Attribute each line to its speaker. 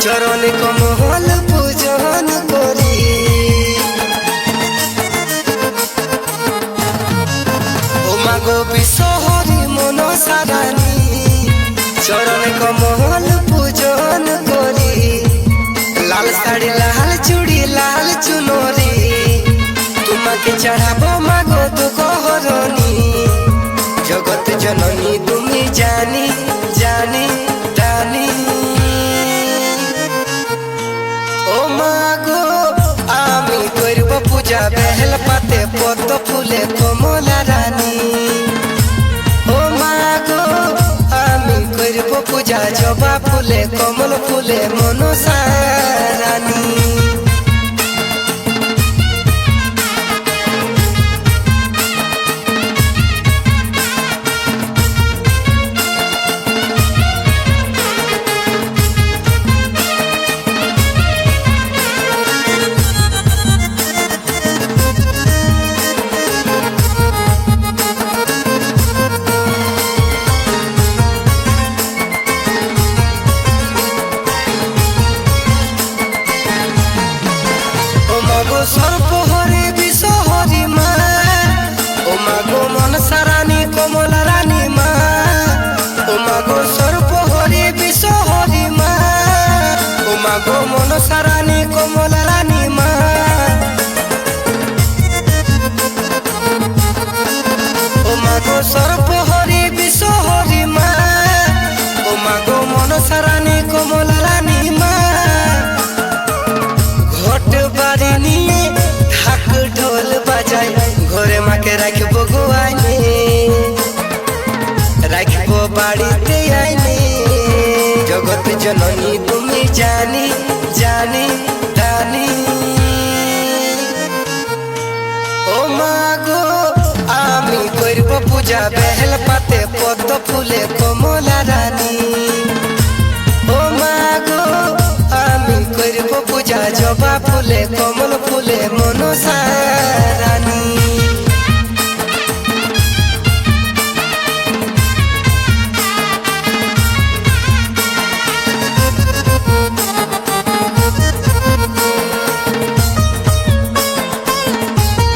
Speaker 1: চরণ কমল পূজন করি। ও মাগো বিশ্বহরি মনসা রানী চরণ কমল পূজন করি। লাল শাড়ি লাল চুড়ি লাল চুনরি তোমাকে চড়াবো মাগো তো কহরণী। জগৎ জননী তুমি জানি জানি জানি। ও মাগো আমি করব পূজা বেল পাতে পদ্ম ফুলে কমলা রানী। ও মাগো আমি করব পূজা জবা ফুলে কমল ফুলে মনসা রানী। সর্বহরে বিশ্বহরি মা ও মাগো মনসা রানী কমলা রানী মা। ও মাগো সর্বহরে বিশ্বহরি মা ও মাগো মনসা রানী কমলা রানী মা। ও মাগো সর্বহরে বিশ্বহরি মা ও মাগো মনসা রানী কমলা রানী মা। ঘট বাড়ি নিয়ে ঢাক ঢোল বাজাই ঘরে মাকে রাখবো গোয়াইনে রাখবো বাড়িতে আইনে। জগৎ জননী তুমি জানি জানি জানি। ও মাগো আমি করব পূজা বেল পাতে পদ্ম ফুলে কমলা রানী। ও মাগো আমি করব পূজা জবা ফুলে কমল ফুলে মনসা রানী।